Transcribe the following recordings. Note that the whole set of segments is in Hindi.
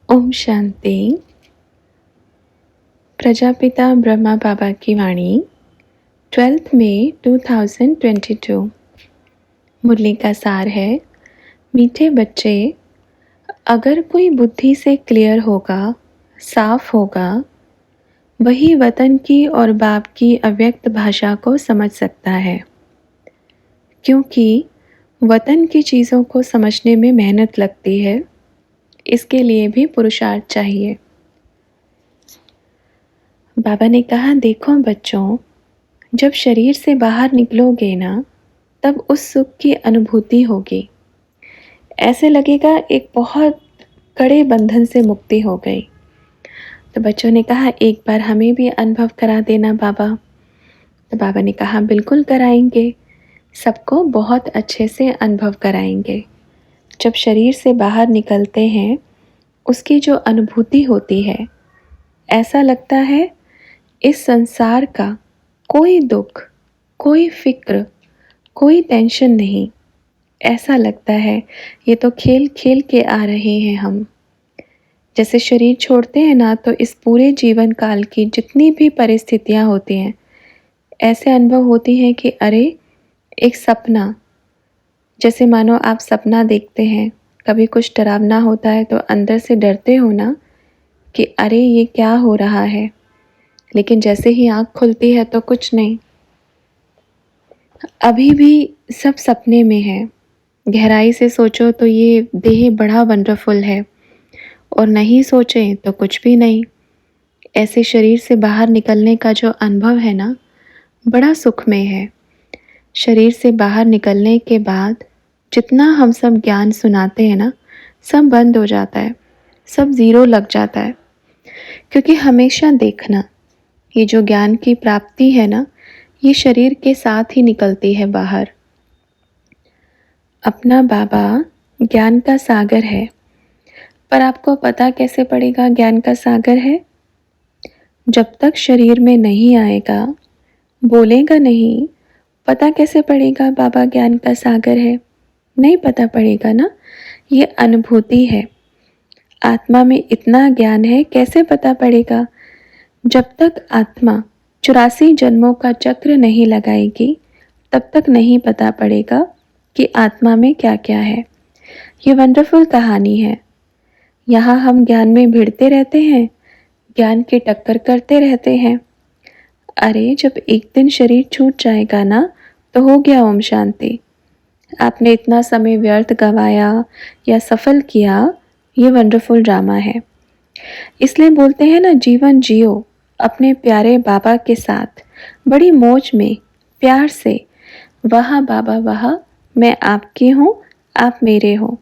ओम शांति। प्रजापिता ब्रह्मा बाबा की वाणी 12 मई 2022। मुरली का सार है, मीठे बच्चे, अगर कोई बुद्धि से क्लियर होगा, साफ होगा, वही वतन की और बाप की अव्यक्त भाषा को समझ सकता है। क्योंकि वतन की चीज़ों को समझने में मेहनत लगती है, इसके लिए भी पुरुषार्थ चाहिए। बाबा ने कहा, देखो बच्चों, जब शरीर से बाहर निकलोगे ना, तब उस सुख की अनुभूति होगी। ऐसे लगेगा एक बहुत कड़े बंधन से मुक्ति हो गई। तो बच्चों ने कहा, एक बार हमें भी अनुभव करा देना बाबा। तो बाबा ने कहा, बिल्कुल कराएंगे, सबको बहुत अच्छे से अनुभव कराएंगे। जब शरीर से बाहर निकलते हैं, उसकी जो अनुभूति होती है, ऐसा लगता है इस संसार का कोई दुख, कोई फिक्र, कोई टेंशन नहीं। ऐसा लगता है ये तो खेल खेल के आ रहे हैं हम। जैसे शरीर छोड़ते हैं ना, तो इस पूरे जीवन काल की जितनी भी परिस्थितियां होती हैं, ऐसे अनुभव होती हैं कि अरे एक सपना, जैसे मानो आप सपना देखते हैं, कभी कुछ डरावना होता है तो अंदर से डरते हो ना कि अरे ये क्या हो रहा है, लेकिन जैसे ही आँख खुलती है तो कुछ नहीं, अभी भी सब सपने में है। गहराई से सोचो तो ये देह बड़ा वंडरफुल है, और नहीं सोचें तो कुछ भी नहीं। ऐसे शरीर से बाहर निकलने का जो अनुभव है ना, बड़ा सुखमय है। शरीर से बाहर निकलने के बाद जितना हम सब ज्ञान सुनाते हैं ना, सब बंद हो जाता है, सब ज़ीरो लग जाता है। क्योंकि हमेशा देखना, ये जो ज्ञान की प्राप्ति है ना, ये शरीर के साथ ही निकलती है बाहर। अपना बाबा ज्ञान का सागर है, पर आपको पता कैसे पड़ेगा ज्ञान का सागर है? जब तक शरीर में नहीं आएगा, बोलेगा नहीं, पता कैसे पड़ेगा बाबा ज्ञान का सागर है? नहीं पता पड़ेगा ना। ये अनुभूति है। आत्मा में इतना ज्ञान है, कैसे पता पड़ेगा? जब तक आत्मा 84 जन्मों का चक्र नहीं लगाएगी, तब तक नहीं पता पड़ेगा कि आत्मा में क्या क्या है। ये वंडरफुल कहानी है। यहाँ हम ज्ञान में भिड़ते रहते हैं, ज्ञान की टक्कर करते रहते हैं। अरे जब एक दिन शरीर छूट जाएगा ना, तो हो गया ओम शांति। आपने इतना समय व्यर्थ गवाया या सफल किया, ये वंडरफुल ड्रामा है। इसलिए बोलते हैं ना, जीवन जियो अपने प्यारे बाबा के साथ, बड़ी मौज में, प्यार से। वहाँ बाबा वहाँ, मैं आपकी हूँ, आप मेरे हो,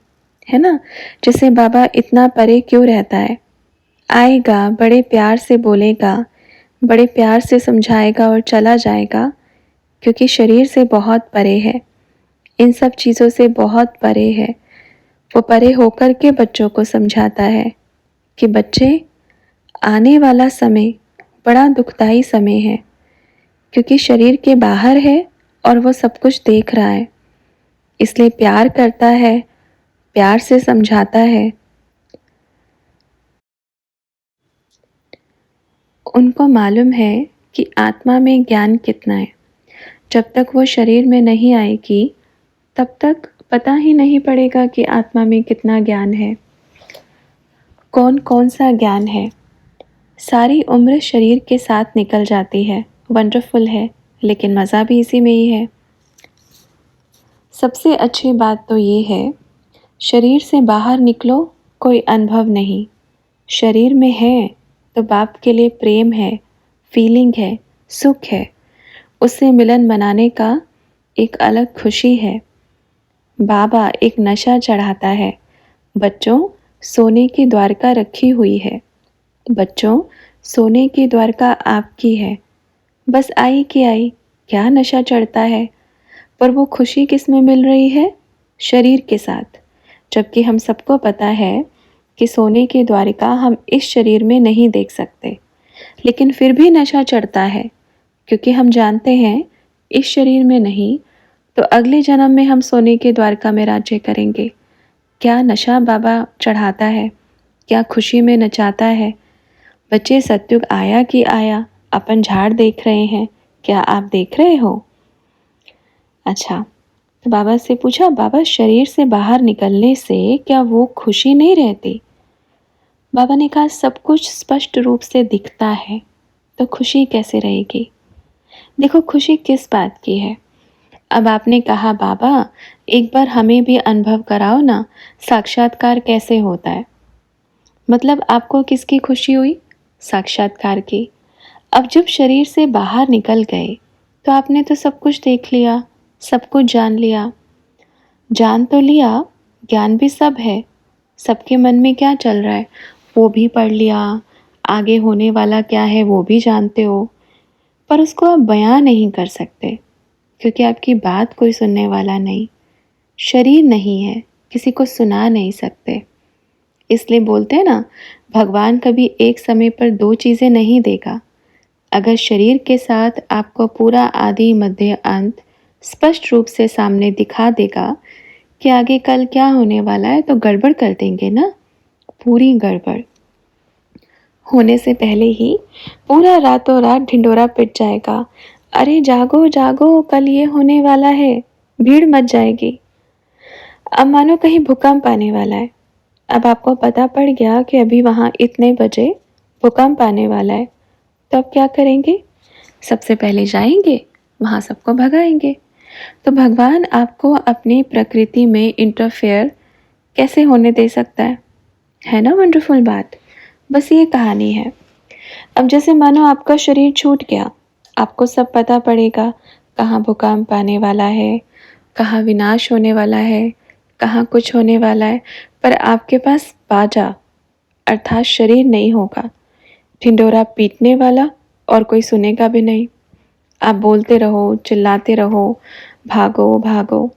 है ना। जैसे बाबा इतना परे क्यों रहता है? आएगा, बड़े प्यार से बोलेगा, बड़े प्यार से समझाएगा और चला जाएगा, क्योंकि शरीर से बहुत परे है, इन सब चीज़ों से बहुत परे है। वो परे होकर के बच्चों को समझाता है कि बच्चे, आने वाला समय बड़ा दुखदाई समय है, क्योंकि शरीर के बाहर है और वो सब कुछ देख रहा है। इसलिए प्यार करता है, प्यार से समझाता है। उनको मालूम है कि आत्मा में ज्ञान कितना है। जब तक वो शरीर में नहीं आएगी, तब तक पता ही नहीं पड़ेगा कि आत्मा में कितना ज्ञान है, कौन कौन सा ज्ञान है। सारी उम्र शरीर के साथ निकल जाती है, वंडरफुल है, लेकिन मज़ा भी इसी में ही है। सबसे अच्छी बात तो ये है, शरीर से बाहर निकलो, कोई अनुभव नहीं। शरीर में है तो बाप के लिए प्रेम है, फीलिंग है, सुख है, उससे मिलन मनाने का एक अलग खुशी है। बाबा एक नशा चढ़ाता है। बच्चों, सोने की द्वारका रखी हुई है। बच्चों, सोने की द्वारका आपकी है, बस आई कि आई। क्या नशा चढ़ता है, पर वो खुशी किस में मिल रही है? शरीर के साथ। जबकि हम सबको पता है कि सोने की द्वारिका हम इस शरीर में नहीं देख सकते, लेकिन फिर भी नशा चढ़ता है, क्योंकि हम जानते हैं इस शरीर में नहीं तो अगले जन्म में हम सोने की द्वारका में राज्य करेंगे। क्या नशा बाबा चढ़ाता है। क्या खुशी में नचाता है। बच्चे सतयुग आया कि आया, अपन झाड़ देख रहे हैं, क्या आप देख रहे हो? अच्छा, तो बाबा से पूछा, बाबा शरीर से बाहर निकलने से क्या वो खुशी नहीं रहती? बाबा ने कहा, सब कुछ स्पष्ट रूप से दिखता है तो खुशी कैसे रहेगी? देखो खुशी किस बात की है। अब आपने कहा बाबा एक बार हमें भी अनुभव कराओ ना, साक्षात्कार कैसे होता है। मतलब आपको किसकी खुशी हुई? साक्षात्कार की। अब जब शरीर से बाहर निकल गए तो आपने तो सब कुछ देख लिया, सब कुछ जान लिया। जान तो लिया, ज्ञान भी सब है। सबके मन में क्या चल रहा है वो भी पढ़ लिया, आगे होने वाला क्या है वो भी जानते हो, पर उसको आप बयां नहीं कर सकते क्योंकि आपकी बात कोई सुनने वाला नहीं, शरीर नहीं है, किसी को सुना नहीं सकते। इसलिए बोलते हैं ना, भगवान कभी एक समय पर दो चीज़ें नहीं देगा। अगर शरीर के साथ आपको पूरा आदि मध्य अंत स्पष्ट रूप से सामने दिखा देगा कि आगे कल क्या होने वाला है, तो गड़बड़ कर देंगे ना, पूरी गड़बड़। होने से पहले ही पूरा रातों रात ढिंडोरा पिट जाएगा, अरे जागो जागो कल ये होने वाला है, भीड़ मच जाएगी। अब मानो कहीं भूकंप आने वाला है, अब आपको पता पड़ गया कि अभी वहाँ इतने बजे भूकंप आने वाला है, तो अब क्या करेंगे? सबसे पहले जाएंगे, वहाँ सबको भगाएंगे। तो भगवान आपको अपनी प्रकृति में इंटरफेयर कैसे होने दे सकता है ना वंडरफुल बात। बस ये कहानी है। अब जैसे मानो आपका शरीर छूट गया, आपको सब पता पड़ेगा कहाँ भूकंप आने वाला है, कहाँ विनाश होने वाला है, कहाँ कुछ होने वाला है, पर आपके पास बाजा अर्थात शरीर नहीं होगा, ढिंडोरा पीटने वाला, और कोई सुनेगा भी नहीं। आप बोलते रहो, चिल्लाते रहो, भागो भागो।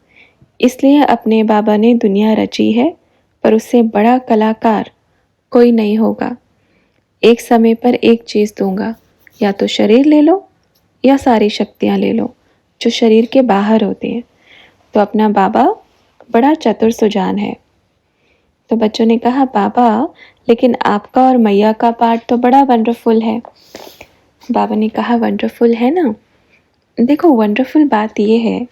इसलिए अपने बाबा ने दुनिया रची है, पर उससे बड़ा कलाकार कोई नहीं होगा। एक समय पर एक चीज़ दूंगा, या तो शरीर ले लो या सारी शक्तियाँ ले लो जो शरीर के बाहर होती हैं। तो अपना बाबा बड़ा चतुर सुजान है। तो बच्चों ने कहा, बाबा लेकिन आपका और मैया का पार्ट तो बड़ा वंडरफुल है। बाबा ने कहा, वंडरफुल है ना। देखो वंडरफुल बात ये है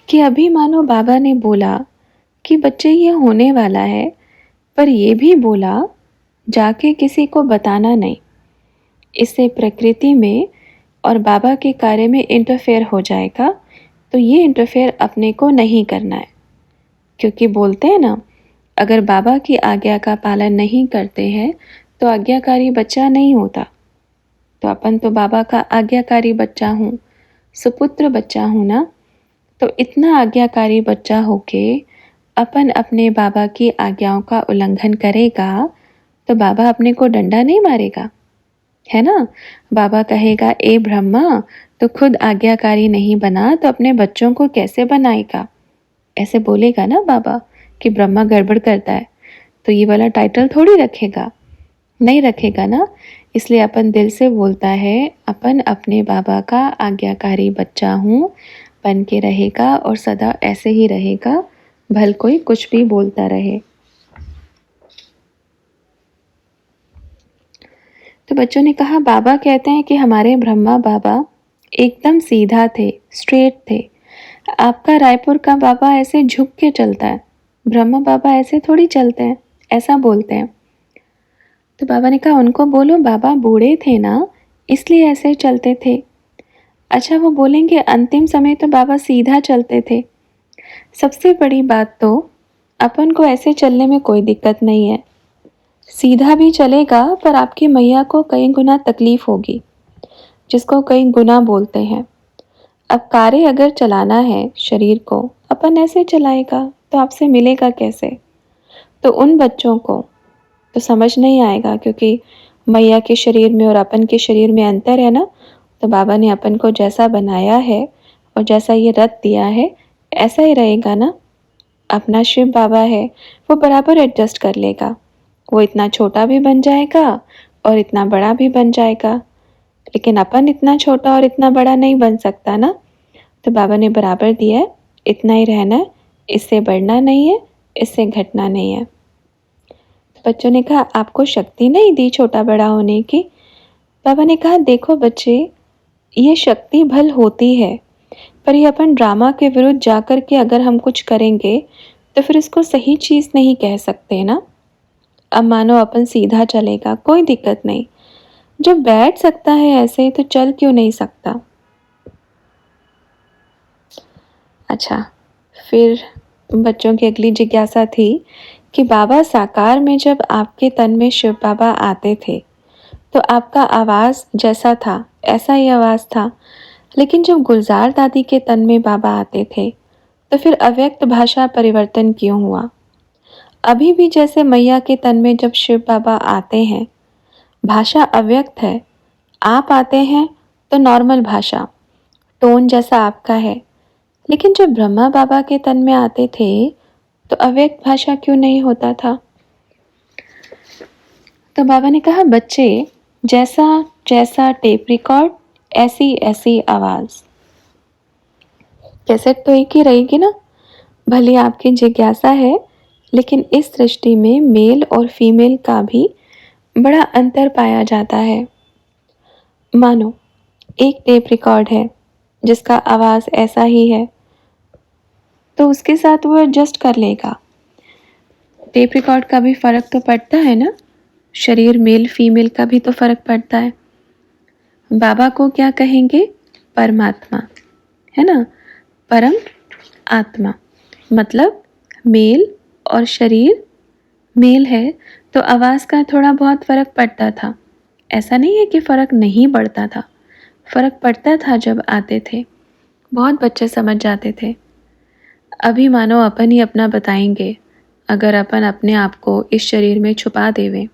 कि अभी मानो बाबा ने बोला कि बच्चे ये होने वाला है, पर ये भी बोला जाके किसी को बताना नहीं, इससे प्रकृति में और बाबा के कार्य में इंटरफेयर हो जाएगा। तो ये इंटरफेयर अपने को नहीं करना है, क्योंकि बोलते हैं ना, अगर बाबा की आज्ञा का पालन नहीं करते हैं तो आज्ञाकारी बच्चा नहीं होता। तो अपन तो बाबा का आज्ञाकारी बच्चा हूँ, सुपुत्र बच्चा हूँ ना। तो इतना आज्ञाकारी बच्चा होके अपन अपने बाबा की आज्ञाओं का उल्लंघन करेगा तो बाबा अपने को डंडा नहीं मारेगा, है ना। बाबा कहेगा, ए ब्रह्मा तो खुद आज्ञाकारी नहीं बना तो अपने बच्चों को कैसे बनाएगा, ऐसे बोलेगा ना बाबा कि ब्रह्मा गड़बड़ करता है, तो ये वाला टाइटल थोड़ी रखेगा, नहीं रखेगा ना। इसलिए अपन दिल से बोलता है, अपन अपने बाबा का आज्ञाकारी बच्चा हूँ, बन के रहेगा और सदा ऐसे ही रहेगा, भल कोई कुछ भी बोलता रहे। तो बच्चों ने कहा, बाबा कहते हैं कि हमारे ब्रह्मा बाबा एकदम सीधा थे, स्ट्रेट थे। आपका रायपुर का बाबा ऐसे झुक के चलता है, ब्रह्मा बाबा ऐसे थोड़ी चलते हैं, ऐसा बोलते हैं। तो बाबा ने कहा, उनको बोलो बाबा बूढ़े थे ना, इसलिए ऐसे चलते थे। अच्छा, वो बोलेंगे अंतिम समय तो बाबा सीधा चलते थे। सबसे बड़ी बात तो अपन को ऐसे चलने में कोई दिक्कत नहीं है, सीधा भी चलेगा, पर आपकी मैया को कई गुना तकलीफ होगी, जिसको कई गुना बोलते हैं। अब कार्य अगर चलाना है शरीर को, अपन ऐसे चलाएगा तो आपसे मिलेगा कैसे। तो उन बच्चों को तो समझ नहीं आएगा, क्योंकि मैया के शरीर में और अपन के शरीर में अंतर है ना। तो बाबा ने अपन को जैसा बनाया है और जैसा ये रथ दिया है ऐसा ही रहेगा ना। अपना शिव बाबा है, वो बराबर एडजस्ट कर लेगा, वो इतना छोटा भी बन जाएगा और इतना बड़ा भी बन जाएगा, लेकिन अपन इतना छोटा और इतना बड़ा नहीं बन सकता ना। तो बाबा ने बराबर दिया है, इतना ही रहना है, इससे बढ़ना नहीं है, इससे घटना नहीं है। बच्चों ने कहा, आपको शक्ति नहीं दी छोटा बड़ा होने की। बाबा ने कहा, देखो बच्चे, ये शक्ति भल होती है, पर ये अपन ड्रामा के विरुद्ध जाकर के अगर हम कुछ करेंगे तो फिर इसको सही चीज़ नहीं कह सकते ना। अब मानो अपन सीधा चलेगा, कोई दिक्कत नहीं, जब बैठ सकता है ऐसे तो चल क्यों नहीं सकता। अच्छा, फिर बच्चों की अगली जिज्ञासा थी कि बाबा साकार में जब आपके तन में शिव बाबा आते थे तो आपका आवाज़ जैसा था ऐसा ही आवाज़ था, लेकिन जब गुलजार दादी के तन में बाबा आते थे तो फिर अव्यक्त भाषा परिवर्तन क्यों हुआ? अभी भी जैसे मैया के तन में जब शिव बाबा आते हैं भाषा अव्यक्त है, आप आते हैं तो नॉर्मल भाषा, टोन जैसा आपका है, लेकिन जब ब्रह्मा बाबा के तन में आते थे तो अव्यक्त भाषा क्यों नहीं होता था? तो बाबा ने कहा, बच्चे, जैसा जैसा टेप रिकॉर्ड ऐसी ऐसी आवाज़। कैसेट तो एक ही रहेगी ना। भले आपकी जिज्ञासा है, लेकिन इस सृष्टि में मेल और फीमेल का भी बड़ा अंतर पाया जाता है। मानो एक टेप रिकॉर्ड है जिसका आवाज़ ऐसा ही है तो उसके साथ वो एडजस्ट कर लेगा। टेप रिकॉर्ड का भी फ़र्क तो पड़ता है ना, शरीर मेल फीमेल का भी तो फ़र्क पड़ता है। बाबा को क्या कहेंगे? परमात्मा, है ना, परम आत्मा, मतलब मेल और शरीर मेल है तो आवाज़ का थोड़ा बहुत फ़र्क पड़ता था। ऐसा नहीं है कि फ़र्क नहीं पड़ता था, फ़र्क पड़ता था जब आते थे, बहुत बच्चे समझ जाते थे। अभी मानो अपन ही अपना बताएंगे, अगर अपन अपने आप को इस शरीर में छुपा देवें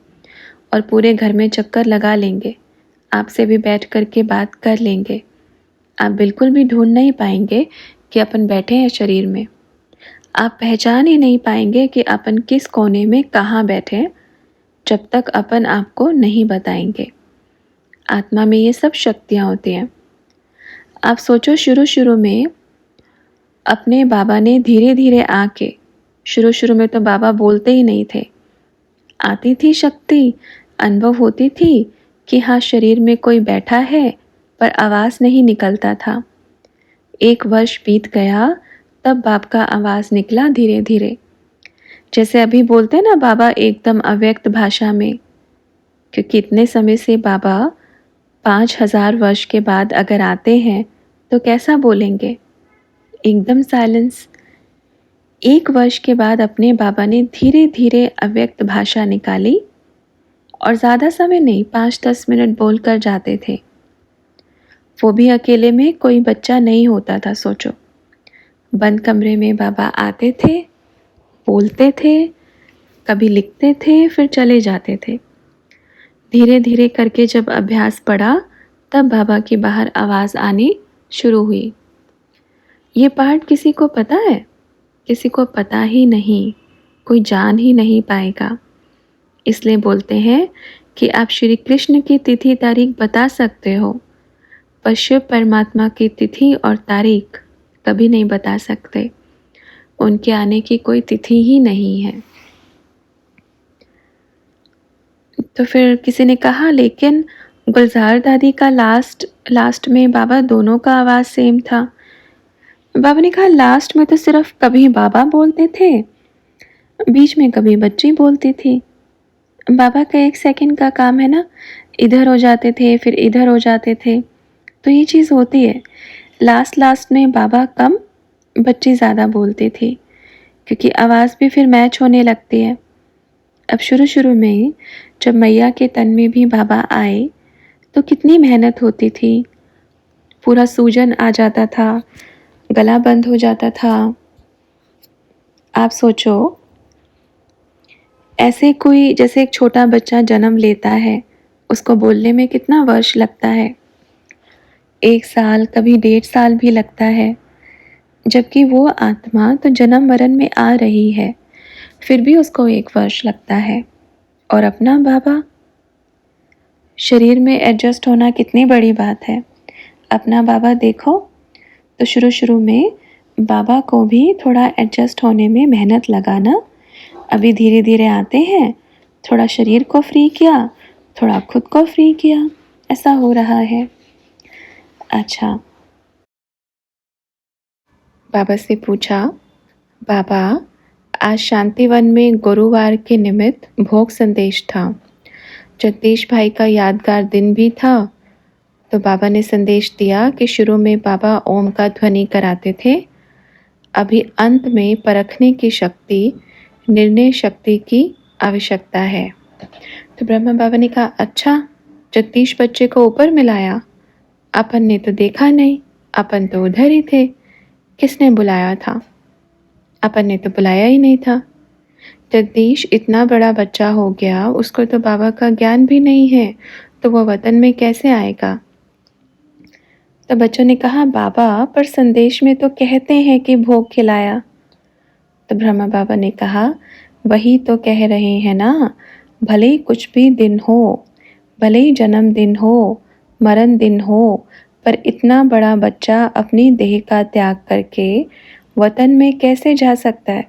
और पूरे घर में चक्कर लगा लेंगे, आपसे भी बैठ कर के बात कर लेंगे, आप बिल्कुल भी ढूंढ नहीं पाएंगे कि अपन बैठे हैं शरीर में। आप पहचान ही नहीं पाएंगे कि अपन किस कोने में कहाँ बैठे हैं जब तक अपन आपको नहीं बताएंगे। आत्मा में ये सब शक्तियाँ होती हैं। आप सोचो, शुरू शुरू में अपने बाबा ने धीरे धीरे आके, शुरू में तो बाबा बोलते ही नहीं थे, आती थी शक्ति, अनुभव होती थी कि हाँ शरीर में कोई बैठा है पर आवाज़ नहीं निकलता था। 1 वर्ष बीत गया तब बाप का आवाज़ निकला धीरे धीरे। जैसे अभी बोलते हैं ना बाबा एकदम अव्यक्त भाषा में, क्योंकि इतने समय से बाबा 5000 वर्ष के बाद अगर आते हैं तो कैसा बोलेंगे? एकदम साइलेंस। 1 वर्ष के बाद अपने बाबा ने धीरे धीरे अव्यक्त भाषा निकाली और ज़्यादा समय नहीं, 5-10 मिनट बोल कर जाते थे। वो भी अकेले में, कोई बच्चा नहीं होता था। सोचो, बंद कमरे में बाबा आते थे, बोलते थे, कभी लिखते थे, फिर चले जाते थे। धीरे धीरे करके जब अभ्यास बढ़ा तब बाबा की बाहर आवाज़ आनी शुरू हुई। ये पार्ट किसी को पता है? किसी को पता ही नहीं, कोई जान ही नहीं पाएगा। इसलिए बोलते हैं कि आप श्री कृष्ण की तिथि तारीख बता सकते हो, पर शिव परमात्मा की तिथि और तारीख कभी नहीं बता सकते। उनके आने की कोई तिथि ही नहीं है। तो फिर किसी ने कहा, लेकिन गुलजार दादी का लास्ट में बाबा दोनों का आवाज़ सेम था। बाबा ने कहा, लास्ट में तो सिर्फ कभी बाबा बोलते थे, बीच में कभी बच्ची बोलती थी। बाबा का 1 सेकंड का काम है ना, इधर हो जाते थे फिर इधर हो जाते थे, तो ये चीज़ होती है। लास्ट में बाबा कम, बच्ची ज़्यादा बोलती थी, क्योंकि आवाज़ भी फिर मैच होने लगती है। अब शुरू में जब मैया के तन में भी बाबा आए तो कितनी मेहनत होती थी, पूरा सूजन आ जाता था, गला बंद हो जाता था। आप सोचो, ऐसे कोई, जैसे एक छोटा बच्चा जन्म लेता है, उसको बोलने में कितना वर्ष लगता है, 1 साल, कभी 1.5 साल भी लगता है, जबकि वो आत्मा तो जन्म मरण में आ रही है, फिर भी उसको 1 वर्ष लगता है। और अपना बाबा, शरीर में एडजस्ट होना कितनी बड़ी बात है। अपना बाबा देखो, तो शुरू में बाबा को भी थोड़ा एडजस्ट होने में मेहनत लगाना। अभी धीरे धीरे आते हैं थोड़ा शरीर को फ्री किया, थोड़ा खुद को फ्री किया, ऐसा हो रहा है। अच्छा, बाबा से पूछा, बाबा आज शांतिवन में गुरुवार के निमित्त भोग संदेश था। जगदीश भाई का यादगार दिन भी था। तो बाबा ने संदेश दिया कि शुरू में बाबा ओम का ध्वनि कराते थे, अभी अंत में परखने की शक्ति, निर्णय शक्ति की आवश्यकता है। तो ब्रह्मा बाबा ने कहा, अच्छा, जगदीश बच्चे को ऊपर मिलाया? अपन ने तो देखा नहीं, अपन तो उधर ही थे। किसने बुलाया था? अपन ने तो बुलाया ही नहीं था। जगदीश इतना बड़ा बच्चा हो गया, उसको तो बाबा का ज्ञान भी नहीं है, तो वो वतन में कैसे आएगा? तो बच्चों ने कहा, बाबा पर संदेश में तो कहते हैं कि भोग खिलाया। तो ब्रह्मा बाबा ने कहा, वही तो कह रहे हैं ना, भले ही कुछ भी दिन हो, भले ही जन्मदिन हो, मरण दिन हो, पर इतना बड़ा बच्चा अपनी देह का त्याग करके वतन में कैसे जा सकता है?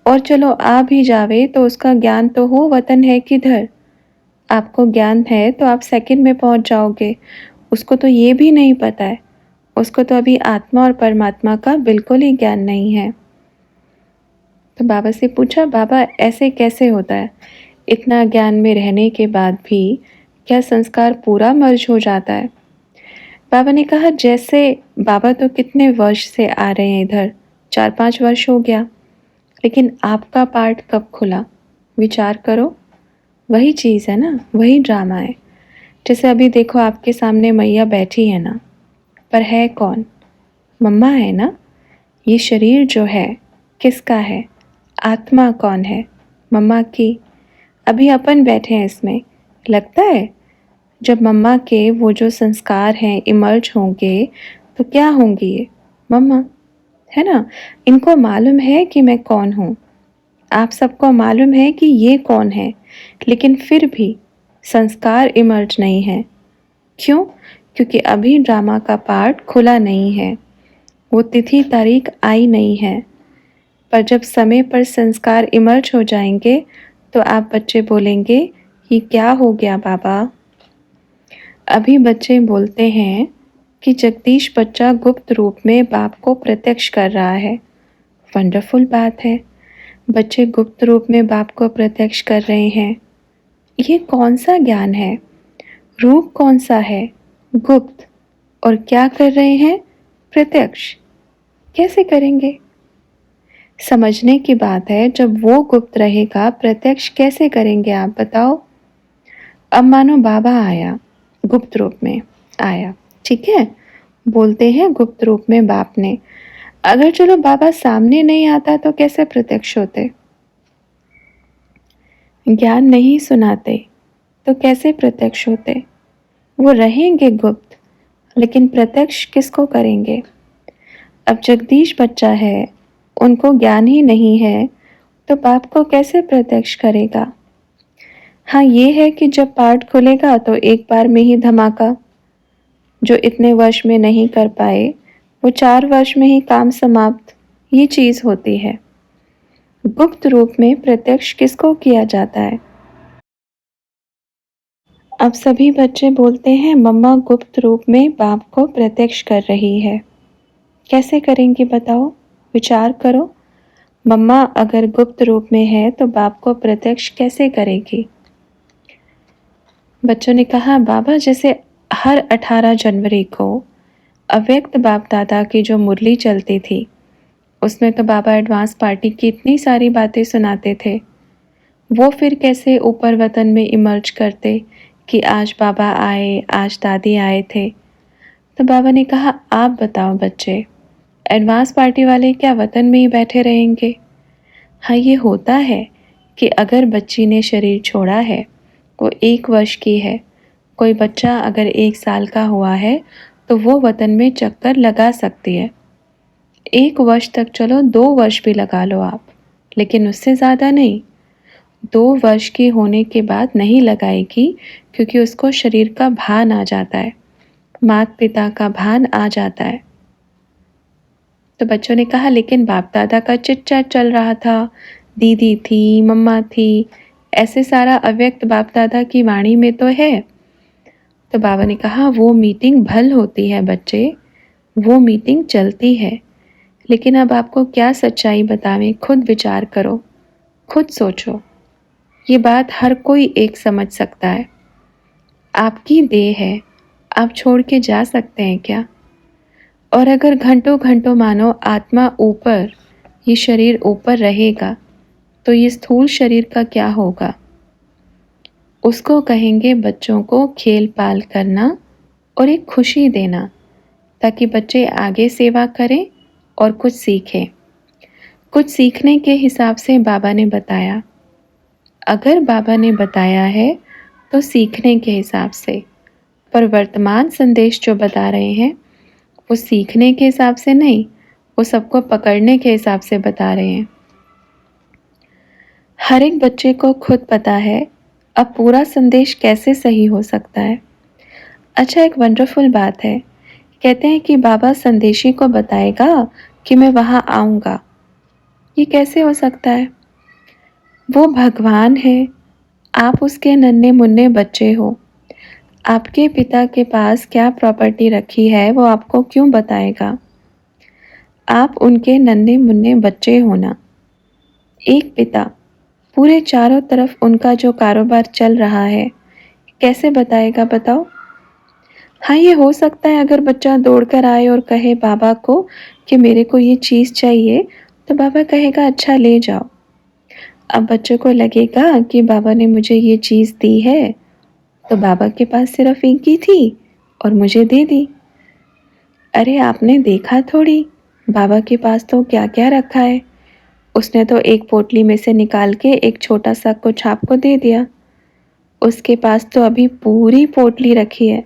और चलो आ भी जावे तो उसका ज्ञान तो हो, वतन है किधर? आपको ज्ञान है तो आप सेकंड में पहुंच जाओगे, उसको तो ये भी नहीं पता है, उसको तो अभी आत्मा और परमात्मा का बिल्कुल ही ज्ञान नहीं है। तो बाबा से पूछा, बाबा ऐसे कैसे होता है? इतना ज्ञान में रहने के बाद भी क्या संस्कार पूरा मर्ज हो जाता है? बाबा ने कहा, जैसे बाबा तो कितने वर्ष से आ रहे हैं इधर, 4-5 वर्ष हो गया, लेकिन आपका पार्ट कब खुला? विचार करो, वही चीज़ है ना, वही ड्रामा है। जैसे अभी देखो आपके सामने मैया बैठी है ना, पर है कौन? मम्मा है ना। ये शरीर जो है किसका है? आत्मा कौन है? मम्मा की। अभी अपन बैठे हैं इसमें, लगता है जब मम्मा के वो जो संस्कार हैं इमर्ज होंगे तो क्या होंगी ये? मम्मा, है ना। इनको मालूम है कि मैं कौन हूँ, आप सबको मालूम है कि ये कौन है, लेकिन फिर भी संस्कार इमर्ज नहीं है। क्यों? क्योंकि अभी ड्रामा का पार्ट खुला नहीं है, वो तिथि तारीख आई नहीं है। पर जब समय पर संस्कार इमर्ज हो जाएंगे तो आप बच्चे बोलेंगे, ये क्या हो गया बाबा? अभी बच्चे बोलते हैं कि जगदीश बच्चा गुप्त रूप में बाप को प्रत्यक्ष कर रहा है। वंडरफुल बात है, बच्चे गुप्त रूप में बाप को प्रत्यक्ष कर रहे हैं। ये कौन सा ज्ञान है? रूप कौन सा है? गुप्त। और क्या कर रहे हैं? प्रत्यक्ष। कैसे करेंगे? समझने की बात है, जब वो गुप्त रहेगा प्रत्यक्ष कैसे करेंगे आप बताओ? अब मानो बाबा आया, गुप्त रूप में आया, ठीक है, बोलते हैं गुप्त रूप में बाप ने। अगर चलो बाबा सामने नहीं आता तो कैसे प्रत्यक्ष होते? ज्ञान नहीं सुनाते तो कैसे प्रत्यक्ष होते? वो रहेंगे गुप्त, लेकिन प्रत्यक्ष किसको करेंगे? अब जगदीश बच्चा है, उनको ज्ञान ही नहीं है, तो बाप को कैसे प्रत्यक्ष करेगा? हाँ, ये है कि जब पार्ट खुलेगा तो एक बार में ही धमाका। जो इतने वर्ष में नहीं कर पाए, वो 4 वर्ष में ही काम समाप्त, ये चीज़ होती है। गुप्त रूप में प्रत्यक्ष किसको किया जाता है? अब सभी बच्चे बोलते हैं, मम्मा गुप्त रूप में बाप को प्रत्यक्ष कर रही है। कैसे करेंगी बताओ? विचार करो। मम्मा अगर गुप्त रूप में है तो बाप को प्रत्यक्ष कैसे करेगी? बच्चों ने कहा, बाबा जैसे हर 18 जनवरी को अव्यक्त बाप दादा की जो मुरली चलती थी, उसमें तो बाबा एडवांस पार्टी की इतनी सारी बातें सुनाते थे, वो फिर कैसे ऊपर वतन में इमर्ज करते कि आज बाबा आए, आज दादी आए थे? तो बाबा ने कहा, आप बताओ बच्चे, एडवांस पार्टी वाले क्या वतन में ही बैठे रहेंगे? हाँ, ये होता है कि अगर बच्ची ने शरीर छोड़ा है, वो 1 वर्ष की है, कोई बच्चा अगर 1 साल का हुआ है तो वो वतन में चक्कर लगा सकती है। 1 वर्ष तक चलो, 2 वर्ष भी लगा लो आप, लेकिन उससे ज़्यादा नहीं। 2 वर्ष की होने के बाद नहीं लगाएगी, क्योंकि उसको शरीर का भान आ जाता है, माता पिता का भान आ जाता है। तो बच्चों ने कहा, लेकिन बाप दादा का चिट चैट चल रहा था, दीदी थी, मम्मा थी, ऐसे सारा अव्यक्त बाप दादा की वाणी में तो है। तो बाबा ने कहा, वो मीटिंग भल होती है बच्चे, वो मीटिंग चलती है, लेकिन अब आपको क्या सच्चाई बतावें, खुद विचार करो, खुद सोचो। ये बात हर कोई एक समझ सकता है। आपकी देह है, आप छोड़ के जा सकते हैं क्या? और अगर घंटों घंटों मानो आत्मा ऊपर, ये शरीर ऊपर रहेगा, तो ये स्थूल शरीर का क्या होगा? उसको कहेंगे बच्चों को खेल पाल करना और एक खुशी देना, ताकि बच्चे आगे सेवा करें और कुछ सीखें। कुछ सीखने के हिसाब से बाबा ने बताया। अगर बाबा ने बताया है तो सीखने के हिसाब से, पर वर्तमान संदेश जो बता रहे हैं वो सीखने के हिसाब से नहीं, वो सबको पकड़ने के हिसाब से बता रहे हैं। हर एक बच्चे को खुद पता है अब पूरा संदेश कैसे सही हो सकता है। अच्छा, एक वंडरफुल बात है, कहते हैं कि बाबा संदेशी को बताएगा कि मैं वहाँ आऊँगा। ये कैसे हो सकता है? वो भगवान है, आप उसके नन्हे मुन्ने बच्चे हो। आपके पिता के पास क्या प्रॉपर्टी रखी है वो आपको क्यों बताएगा? आप उनके नन्हे मुन्ने बच्चे हो ना। एक पिता, पूरे चारों तरफ उनका जो कारोबार चल रहा है, कैसे बताएगा बताओ? हाँ, ये हो सकता है अगर बच्चा दौड़कर आए और कहे बाबा को कि मेरे को ये चीज़ चाहिए, तो बाबा कहेगा अच्छा ले जाओ। अब बच्चों को लगेगा कि बाबा ने मुझे ये चीज़ दी है, तो बाबा के पास सिर्फ एक ही थी और मुझे दे दी। अरे आपने देखा थोड़ी, बाबा के पास तो क्या क्या रखा है। उसने तो एक पोटली में से निकाल के एक छोटा सा कुछ आपको दे दिया। उसके पास तो अभी पूरी पोटली रखी है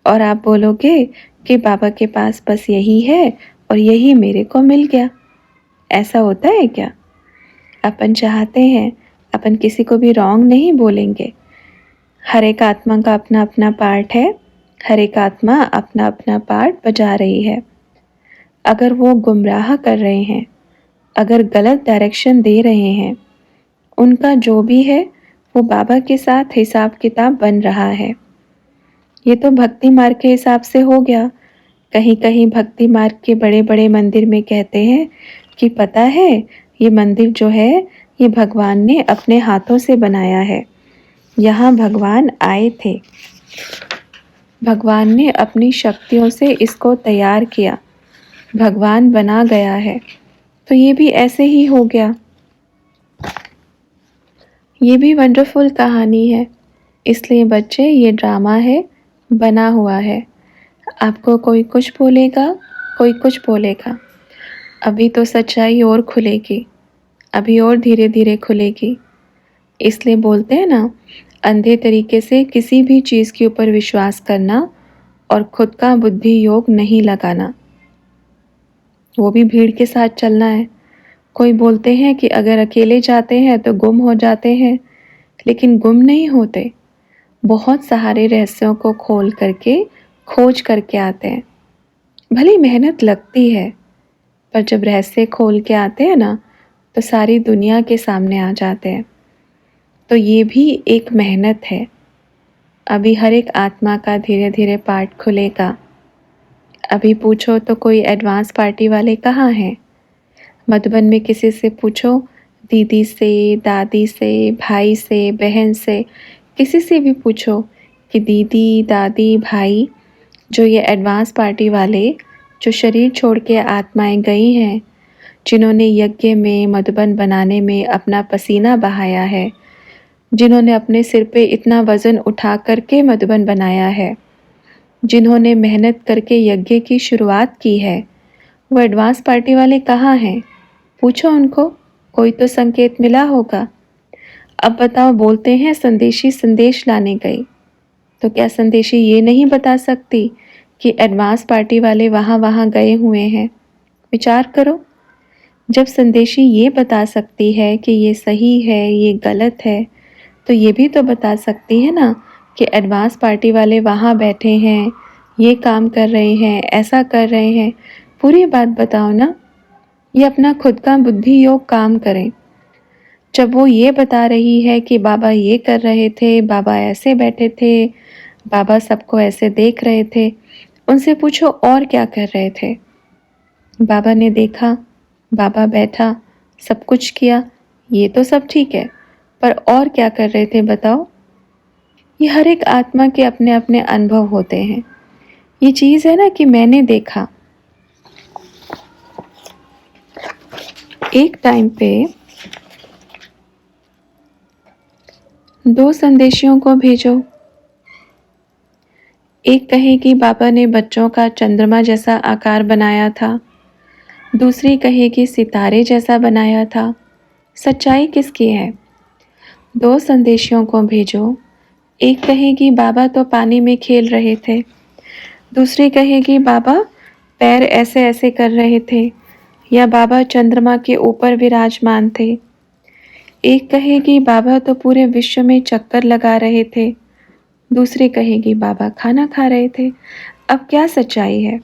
और आप बोलोगे कि बाबा के पास बस यही है और यही मेरे को मिल गया। ऐसा होता है क्या? अपन चाहते हैं, अपन किसी को भी रॉन्ग नहीं बोलेंगे। हर एक आत्मा का अपना अपना पार्ट है, हर एक आत्मा अपना अपना पार्ट बजा रही है। अगर वो गुमराह कर रहे हैं, अगर गलत डायरेक्शन दे रहे हैं, उनका जो भी है वो बाबा के साथ हिसाब किताब बन रहा है। ये तो भक्ति मार्ग के हिसाब से हो गया। कहीं कहीं भक्ति मार्ग के बड़े बड़े मंदिर में कहते हैं कि पता है ये मंदिर जो है ये भगवान ने अपने हाथों से बनाया है, यहाँ भगवान आए थे, भगवान ने अपनी शक्तियों से इसको तैयार किया, भगवान बना गया है। तो ये भी ऐसे ही हो गया। ये भी वंडरफुल कहानी है। इसलिए बच्चे, ये ड्रामा है, बना हुआ है। आपको कोई कुछ बोलेगा, कोई कुछ बोलेगा। अभी तो सच्चाई और खुलेगी, अभी और धीरे धीरे खुलेगी। इसलिए बोलते हैं ना, अंधे तरीके से किसी भी चीज़ के ऊपर विश्वास करना और खुद का बुद्धि योग नहीं लगाना, वो भी भीड़ के साथ चलना है। कोई बोलते हैं कि अगर अकेले जाते हैं तो गुम हो जाते हैं, लेकिन गुम नहीं होते। बहुत सारे रहस्यों को खोल करके, खोज करके आते हैं। भली मेहनत लगती है, पर जब रहस्य खोल के आते हैं ना, तो सारी दुनिया के सामने आ जाते हैं। तो ये भी एक मेहनत है। अभी हर एक आत्मा का धीरे धीरे पार्ट खुलेगा। अभी पूछो तो कोई एडवांस पार्टी वाले कहाँ हैं? मधुबन में किसी से पूछो, दीदी से, दादी से, भाई से, बहन से, किसी से भी पूछो कि दीदी, दादी, भाई, जो ये एडवांस पार्टी वाले जो शरीर छोड़ के आत्माएं गई हैं, जिन्होंने यज्ञ में, मधुबन बनाने में अपना पसीना बहाया है, जिन्होंने अपने सिर पे इतना वज़न उठा करके मधुबन बनाया है, जिन्होंने मेहनत करके यज्ञ की शुरुआत की है, वो एडवांस पार्टी वाले कहाँ हैं? पूछो उनको, कोई तो संकेत मिला होगा। अब बताओ, बोलते हैं संदेशी संदेश लाने गई, तो क्या संदेशी ये नहीं बता सकती कि एडवांस पार्टी वाले वहाँ वहाँ गए हुए हैं? विचार करो। जब संदेशी ये बता सकती है कि ये सही है, ये गलत है, तो ये भी तो बता सकती है ना कि एडवांस पार्टी वाले वहाँ बैठे हैं, ये काम कर रहे हैं, ऐसा कर रहे हैं। पूरी बात बताओ ना। ये अपना खुद का बुद्धि योग काम करें। जब वो ये बता रही है कि बाबा ये कर रहे थे, बाबा ऐसे बैठे थे, बाबा सबको ऐसे देख रहे थे, उनसे पूछो और क्या कर रहे थे? बाबा ने देखा, बाबा बैठा, सब कुछ किया, ये तो सब ठीक है, पर और क्या कर रहे थे बताओ? ये हर एक आत्मा के अपने अपने अनुभव होते हैं। ये चीज़ है ना कि मैंने देखा। एक टाइम पे 2 संदेशियों को भेजो। एक कहे कि बाबा ने बच्चों का चंद्रमा जैसा आकार बनाया था, दूसरी कहे कि सितारे जैसा बनाया था। सच्चाई किसकी है? 2 संदेशियों को भेजो। एक कहेगी बाबा तो पानी में खेल रहे थे, दूसरी कहेगी बाबा पैर ऐसे ऐसे कर रहे थे, या बाबा चंद्रमा के ऊपर विराजमान थे। एक कहेगी बाबा तो पूरे विश्व में चक्कर लगा रहे थे, दूसरी कहेगी बाबा खाना खा रहे थे। अब क्या सच्चाई है?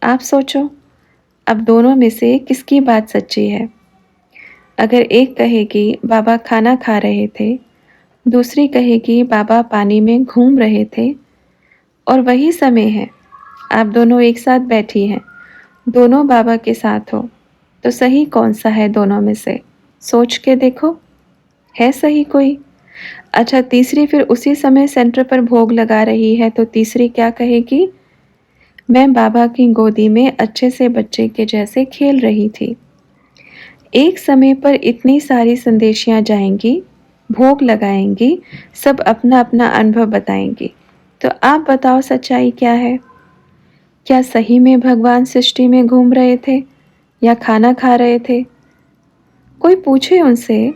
आप सोचो, अब दोनों में से किसकी बात सच्ची है? अगर एक कहेगी बाबा खाना खा रहे थे, दूसरी कहेगी बाबा पानी में घूम रहे थे, और वही समय है, आप दोनों एक साथ बैठी हैं, दोनों बाबा के साथ हो, तो सही कौन सा है दोनों में से? सोच के देखो, है सही कोई? अच्छा, तीसरी फिर उसी समय सेंटर पर भोग लगा रही है, तो तीसरी क्या कहेगी? मैं बाबा की गोदी में अच्छे से बच्चे के जैसे खेल रही थी। एक समय पर इतनी सारी संदेशियां जाएंगी, भोग लगाएंगी, सब अपना अपना अनुभव बताएंगी। तो आप बताओ सच्चाई क्या है? क्या सही में भगवान सृष्टि में घूम रहे थे या खाना खा रहे थे? कोई पूछे उनसे,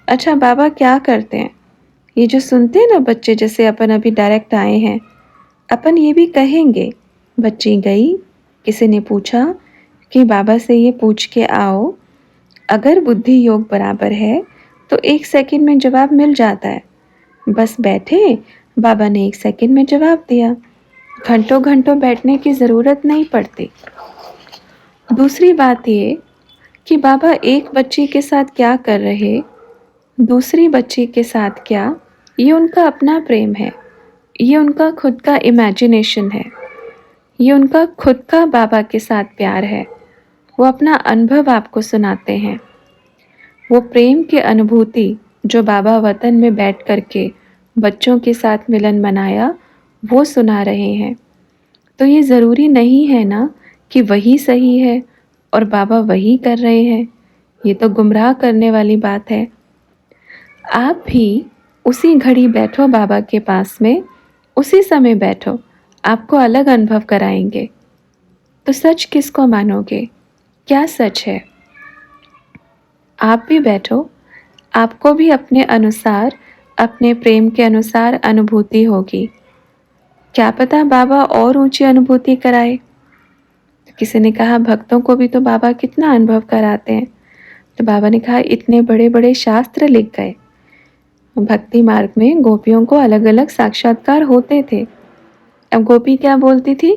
अच्छा बाबा क्या करते हैं? ये जो सुनते हैं ना बच्चे, जैसे अपन अभी डायरेक्ट आए हैं, अपन ये भी कहेंगे। बच्ची गई, किसी ने पूछा कि बाबा से ये पूछ के आओ, अगर बुद्धि योग बराबर है तो 1 सेकंड में जवाब मिल जाता है। बस बैठे, बाबा ने 1 सेकंड में जवाब दिया। घंटों घंटों बैठने की ज़रूरत नहीं पड़ती। दूसरी बात ये कि बाबा एक बच्ची के साथ क्या कर रहे, दूसरी बच्ची के साथ क्या, ये उनका अपना प्रेम है, ये उनका खुद का इमेजिनेशन है, ये उनका खुद का बाबा के साथ प्यार है। वो अपना अनुभव आपको सुनाते हैं। वो प्रेम की अनुभूति जो बाबा वतन में बैठ कर के बच्चों के साथ मिलन मनाया, वो सुना रहे हैं। तो ये ज़रूरी नहीं है ना कि वही सही है और बाबा वही कर रहे हैं। ये तो गुमराह करने वाली बात है। आप भी उसी घड़ी बैठो बाबा के पास में, उसी समय बैठो, आपको अलग अनुभव कराएंगे। तो सच किसको मानोगे? क्या सच है? आप भी बैठो, आपको भी अपने अनुसार, अपने प्रेम के अनुसार अनुभूति होगी। क्या पता बाबा और ऊंची अनुभूति कराए। किसी ने कहा भक्तों को भी तो बाबा कितना अनुभव कराते हैं। तो बाबा ने कहा इतने बड़े बड़े शास्त्र लिख गए। भक्ति मार्ग में गोपियों को अलग अलग साक्षात्कार होते थे। अब गोपी क्या बोलती थी?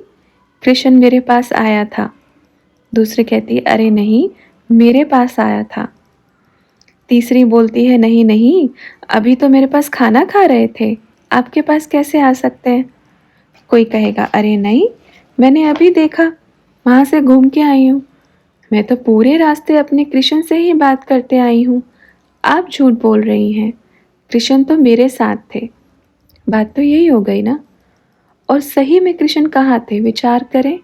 कृष्ण मेरे पास आया था। दूसरी कहती अरे नहीं, मेरे पास आया था। तीसरी बोलती है नहीं नहीं, अभी तो मेरे पास खाना खा रहे थे, आपके पास कैसे आ सकते हैं? कोई कहेगा अरे नहीं, मैंने अभी देखा, वहाँ से घूम के आई हूँ, मैं तो पूरे रास्ते अपने कृष्ण से ही बात करते आई हूँ, आप झूठ बोल रही हैं, कृष्ण तो मेरे साथ थे। बात तो यही हो गई ना। और सही में कृष्ण कहाँ थे, विचार करें।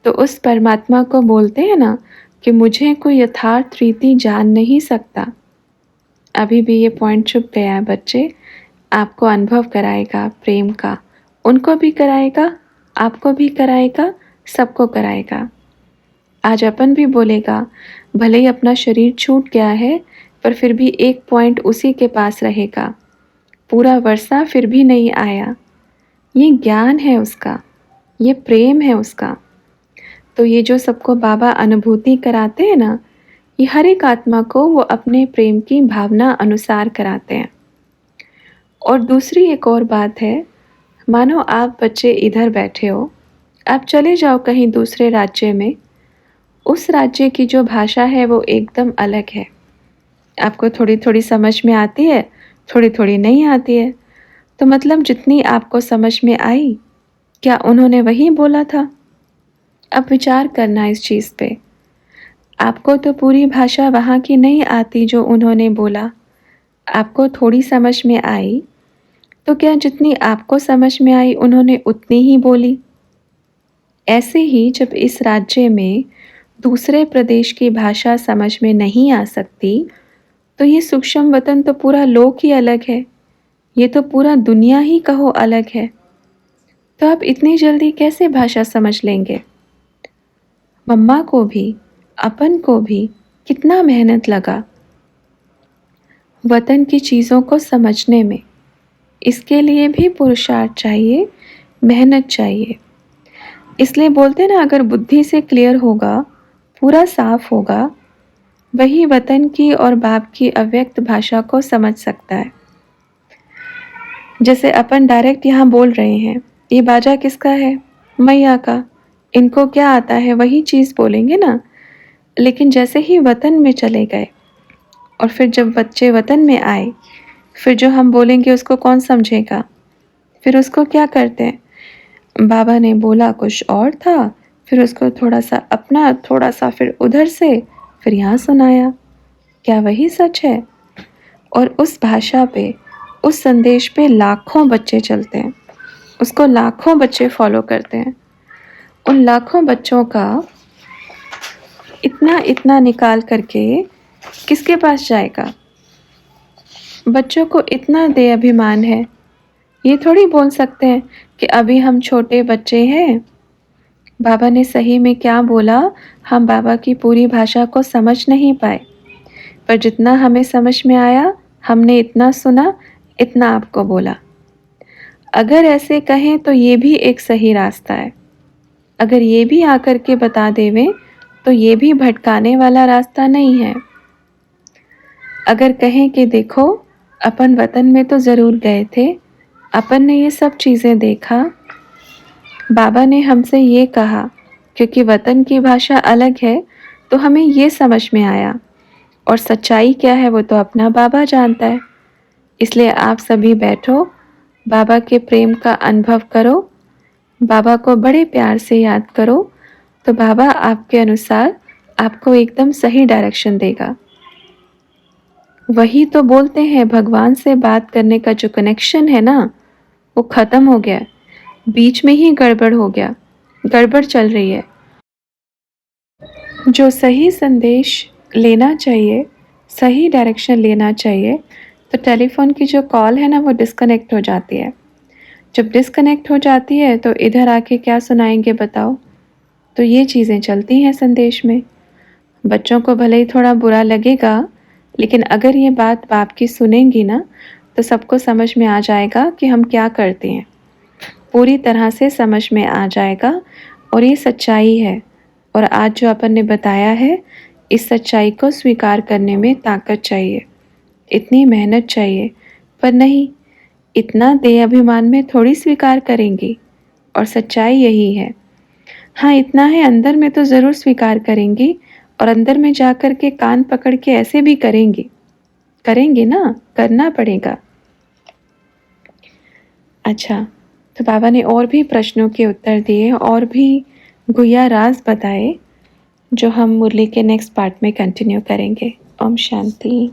तो उस परमात्मा को बोलते हैं ना कि मुझे कोई यथार्थ रीति जान नहीं सकता। अभी भी ये पॉइंट छुप गया है बच्चे। आपको अनुभव कराएगा प्रेम का, उनको भी कराएगा, आपको भी कराएगा, सबको कराएगा। आज अपन भी बोलेगा, भले ही अपना शरीर छूट गया है, पर फिर भी एक पॉइंट उसी के पास रहेगा। पूरा वर्षा फिर भी नहीं आया। ये ज्ञान है उसका, ये प्रेम है उसका। तो ये जो सबको बाबा अनुभूति कराते हैं ना, ये हर एक आत्मा को वो अपने प्रेम की भावना अनुसार कराते हैं। और दूसरी एक और बात है, मानो आप बच्चे इधर बैठे हो, आप चले जाओ कहीं दूसरे राज्य में, उस राज्य की जो भाषा है वो एकदम अलग है। आपको थोड़ी थोड़ी समझ में आती है, थोड़ी थोड़ी नहीं आती है। तो मतलब जितनी आपको समझ में आई, क्या उन्होंने वही बोला था? अब विचार करना इस चीज़ पे। आपको तो पूरी भाषा वहाँ की नहीं आती जो उन्होंने बोला, आपको थोड़ी समझ में आई, तो क्या जितनी आपको समझ में आई उन्होंने उतनी ही बोली? ऐसे ही जब इस राज्य में दूसरे प्रदेश की भाषा समझ में नहीं आ सकती, तो ये सूक्ष्म वतन तो पूरा लोक ही अलग है, ये तो पूरा दुनिया ही कहो अलग है। तो आप इतनी जल्दी कैसे भाषा समझ लेंगे? मम्मा को भी, अपन को भी कितना मेहनत लगा वतन की चीज़ों को समझने में। इसके लिए भी पुरुषार्थ चाहिए, मेहनत चाहिए। इसलिए बोलते ना, अगर बुद्धि से क्लियर होगा, पूरा साफ होगा, वही वतन की और बाप की अव्यक्त भाषा को समझ सकता है। जैसे अपन डायरेक्ट यहाँ बोल रहे हैं, ये बाजा किसका है? मैया का। इनको क्या आता है वही चीज़ बोलेंगे ना। लेकिन जैसे ही वतन में चले गए और फिर जब बच्चे वतन में आए, फिर जो हम बोलेंगे उसको कौन समझेगा? फिर उसको क्या करते हैं, बाबा ने बोला कुछ और था, फिर उसको थोड़ा सा अपना, थोड़ा सा फिर उधर से, फिर यहाँ सुनाया। क्या वही सच है? और उस भाषा पे, उस संदेश पे लाखों बच्चे चलते हैं, उसको लाखों बच्चे फॉलो करते हैं। उन लाखों बच्चों का इतना इतना निकाल करके किसके पास जाएगा? बच्चों को इतना दे अभिमान है, ये थोड़ी बोल सकते हैं कि अभी हम छोटे बच्चे हैं, बाबा ने सही में क्या बोला, हम बाबा की पूरी भाषा को समझ नहीं पाए, पर जितना हमें समझ में आया हमने इतना सुना, इतना आपको बोला। अगर ऐसे कहें तो ये भी एक सही रास्ता है। अगर ये भी आकर के बता देवें तो ये भी भटकाने वाला रास्ता नहीं है। अगर कहें कि देखो, अपन वतन में तो ज़रूर गए थे, अपन ने ये सब चीज़ें देखा, बाबा ने हमसे ये कहा, क्योंकि वतन की भाषा अलग है तो हमें ये समझ में आया, और सच्चाई क्या है वो तो अपना बाबा जानता है। इसलिए आप सभी बैठो, बाबा के प्रेम का अनुभव करो, बाबा को बड़े प्यार से याद करो, तो बाबा आपके अनुसार आपको एकदम सही डायरेक्शन देगा। वही तो बोलते हैं, भगवान से बात करने का जो कनेक्शन है ना, वो ख़त्म हो गया, बीच में ही गड़बड़ हो गया, गड़बड़ चल रही है। जो सही संदेश लेना चाहिए, सही डायरेक्शन लेना चाहिए, तो टेलीफोन की जो कॉल है ना वो डिस्कनेक्ट हो जाती है। जब डिस्कनेक्ट हो जाती है तो इधर आके क्या सुनाएंगे बताओ? तो ये चीज़ें चलती हैं संदेश में। बच्चों को भले ही थोड़ा बुरा लगेगा, लेकिन अगर ये बात बाप की सुनेंगी ना, तो सबको समझ में आ जाएगा कि हम क्या करते हैं, पूरी तरह से समझ में आ जाएगा। और ये सच्चाई है, और आज जो अपन ने बताया है, इस सच्चाई को स्वीकार करने में ताकत चाहिए, इतनी मेहनत चाहिए। पर नहीं, इतना दे अभिमान में थोड़ी स्वीकार करेंगी, और सच्चाई यही है। हाँ, इतना है, अंदर में तो ज़रूर स्वीकार करेंगी, और अंदर में जा कर के कान पकड़ के ऐसे भी करेंगी, करेंगे ना, करना पड़ेगा। अच्छा, तो बाबा ने और भी प्रश्नों के उत्तर दिए, और भी गुह्या राज बताए, जो हम मुरली के नेक्स्ट पार्ट में कंटिन्यू करेंगे। ओम शांति।